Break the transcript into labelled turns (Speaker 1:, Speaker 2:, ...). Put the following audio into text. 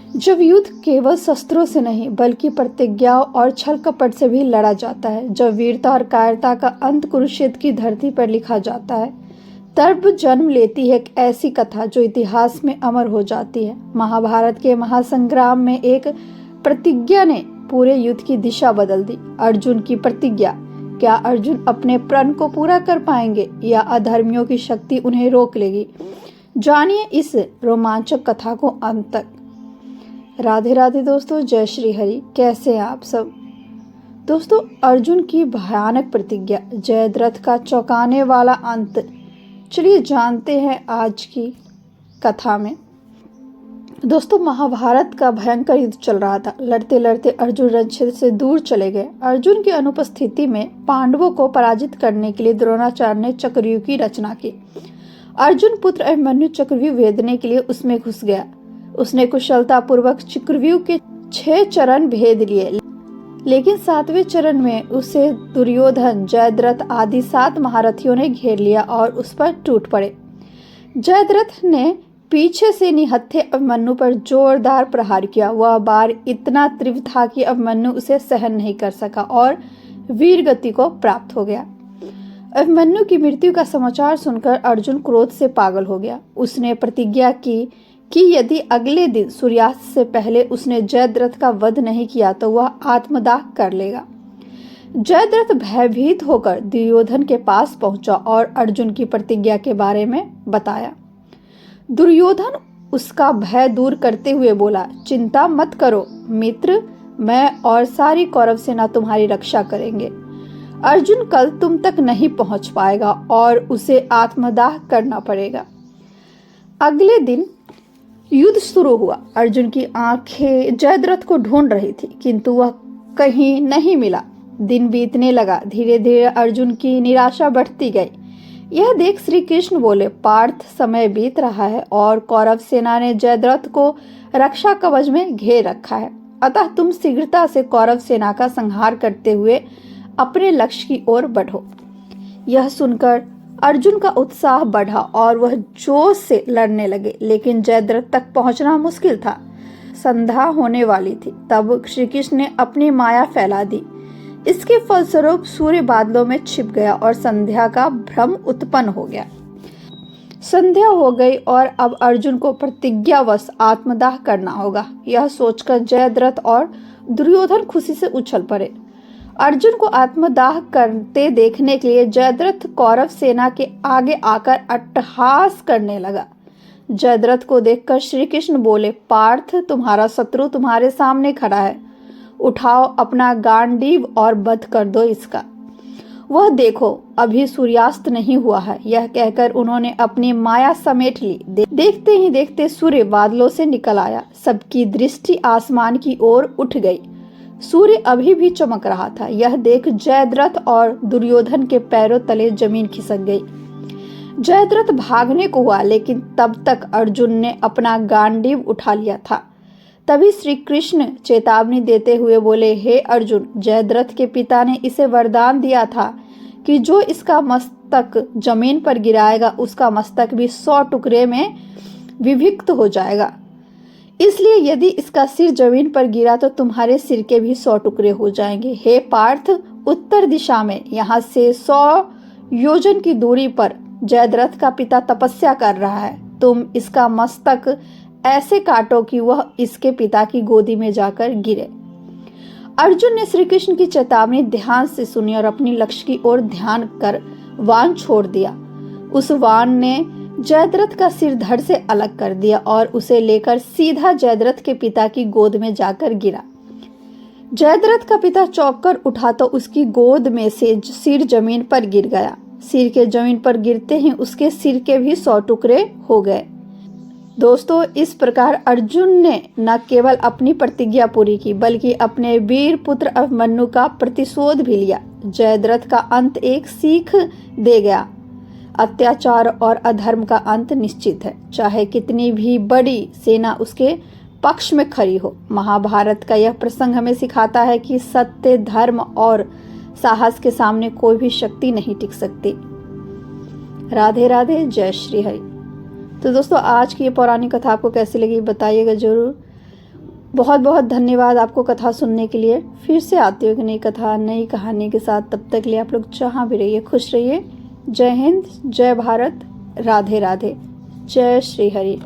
Speaker 1: जब युद्ध केवल शस्त्रों से नहीं बल्कि प्रतिज्ञाओं और छल कपट से भी लड़ा जाता है, जब वीरता और कायरता का अंत कुरुक्षेत्र की धरती पर लिखा जाता है, तब जन्म लेती है एक ऐसी कथा जो इतिहास में अमर हो जाती है। महाभारत के महासंग्राम में एक प्रतिज्ञा ने पूरे युद्ध की दिशा बदल दी। अर्जुन की प्रतिज्ञा। क्या अर्जुन अपने प्रण को पूरा कर पाएंगे या अधर्मियों की शक्ति उन्हें रोक लेगी? जानिए इस रोमांचक कथा को अंत तक। राधे राधे दोस्तों, जय श्री हरि। कैसे हैं आप सब दोस्तों? अर्जुन की भयानक प्रतिज्ञा, जयद्रथ का चौंकाने वाला अंत। चलिए जानते हैं आज की कथा में। दोस्तों, महाभारत का भयंकर युद्ध चल रहा था। लड़ते लड़ते अर्जुन रणक्षेत्र से दूर चले गए। अर्जुन की अनुपस्थिति में पांडवों को पराजित करने के लिए द्रोणाचार्य ने चक्रव्यूह की रचना की। अर्जुन पुत्र अभिमन्यु चक्रव्यूह भेदने के लिए उसमें घुस गया। उसने कुशलता पूर्वक चक्रव्यूह के 6 चरण भेद लिए, लेकिन 7वें चरण में उसे दुर्योधन, जयद्रथ आदि 7 महारथियों ने घेर लिया और उस पर टूट पड़े। जयद्रथ ने पीछे से निहत्थे अभिमन्यु पर जोरदार प्रहार किया। वह बार इतना तीव्र था कि अभिमन्यु उसे सहन नहीं कर सका और वीर गति को प्राप्त हो गया। अभिमन्यु की मृत्यु का समाचार सुनकर अर्जुन क्रोध से पागल हो गया। उसने प्रतिज्ञा की कि यदि अगले दिन सूर्यास्त से पहले उसने जयद्रथ का वध नहीं किया तो वह आत्मदाह कर लेगा। जयद्रथ भयभीत होकर दुर्योधन के पास पहुंचा और अर्जुन की प्रतिज्ञा के बारे में बताया। दुर्योधन उसका भय दूर करते हुए बोला, चिंता मत करो मित्र, मैं और सारी कौरव सेना तुम्हारी रक्षा करेंगे। अर्जुन कल तुम तक नहीं पहुंच पाएगा और उसे आत्मदाह करना पड़ेगा। अगले दिन युद्ध शुरू हुआ। अर्जुन की आंखें जयद्रथ को ढूंढ रही थी, किंतु वह कहीं नहीं मिला। दिन बीतने लगा। धीरे धीरे अर्जुन की निराशा बढ़ती गई। यह देख श्री कृष्ण बोले, पार्थ, समय बीत रहा है और कौरव सेना ने जयद्रथ को रक्षा कवच में घेर रखा है, अतः तुम शीघ्रता से कौरव सेना का संहार करते हुए अपने लक्ष्य की ओर बढ़ो। यह सुनकर अर्जुन का उत्साह बढ़ा और वह जोश से लड़ने लगे, लेकिन जयद्रथ तक पहुंचना मुश्किल था। संध्या होने वाली थी। तब श्री कृष्ण ने अपनी माया फैला दी। इसके फलस्वरूप सूर्य बादलों में छिप गया और संध्या का भ्रम उत्पन्न हो गया। संध्या हो गई और अब अर्जुन को प्रतिज्ञावश आत्मदाह करना होगा। यह सोचकर जयद्रथ और दुर्योधन खुशी से उछल पड़े। अर्जुन को आत्मदाह करते देखने के लिए जयद्रथ कौरव सेना के आगे आकर अट्टहास करने लगा। जयद्रथ को देखकर श्री कृष्ण बोले, पार्थ, तुम्हारा शत्रु तुम्हारे सामने खड़ा है, उठाओ अपना गांडीव और वध कर दो इसका। वह देखो, अभी सूर्यास्त नहीं हुआ है। यह कहकर उन्होंने अपनी माया समेट ली। देखते ही देखते सूर्य बादलों से निकल आया। सबकी दृष्टि आसमान की ओर उठ गई। सूर्य अभी भी चमक रहा था। यह देख जयद्रथ और दुर्योधन के पैरों तले जमीन खिसक गई। जयद्रथ भागने को हुआ, लेकिन तब तक अर्जुन ने अपना गांडीव उठा लिया था। तभी श्री कृष्ण चेतावनी देते हुए बोले, हे अर्जुन, जयद्रथ के पिता ने इसे वरदान दिया था कि जो इसका मस्तक जमीन पर गिराएगा उसका मस्तक भी 100 टुकड़े में विभक्त हो जाएगा। इसलिए यदि इसका सिर जमीन पर गिरा तो तुम्हारे सिर के भी 100 टुकड़े हो जाएंगे। हे पार्थ, उत्तर दिशा में यहाँ से 100 योजन की दूरी पर जयद्रथ का पिता तपस्या कर रहा है। तुम इसका मस्तक ऐसे काटो कि वह इसके पिता की गोदी में जाकर गिरे। अर्जुन ने श्री कृष्ण की चेतावनी ध्यान से सुनी और अपनी लक्ष्य की ओर ध्यान कर वाण छोड़ दिया। उस वाण ने जयद्रथ का सिर धड़ से अलग कर दिया और उसे लेकर सीधा जयद्रथ के पिता की गोद में जाकर गिरा। जयद्रथ का पिता चौंक कर उठा तो उसकी गोद में से सिर जमीन पर गिर गया। सिर के जमीन पर गिरते ही उसके सिर के भी 100 टुकड़े हो गए। दोस्तों, इस प्रकार अर्जुन ने न केवल अपनी प्रतिज्ञा पूरी की बल्कि अपने वीर पुत्र अभिमन्यु का प्रतिशोध भी लिया। जयद्रथ का अंत एक सीख दे गया। अत्याचार और अधर्म का अंत निश्चित है, चाहे कितनी भी बड़ी सेना उसके पक्ष में खड़ी हो। महाभारत का यह प्रसंग हमें सिखाता है कि सत्य, धर्म और साहस के सामने कोई भी शक्ति नहीं टिक सकती। राधे राधे, जय श्री हरि। तो दोस्तों, आज की ये पौराणिक कथा आपको कैसी लगी बताइएगा जरूर। बहुत बहुत धन्यवाद आपको कथा सुनने के लिए। फिर से आती हूँ एक नई कथा नई कहानी के साथ। तब तक के लिए आप लोग जहाँ भी रहिए खुश रहिए। जय हिंद, जय भारत, राधे राधे, जय श्री हरि।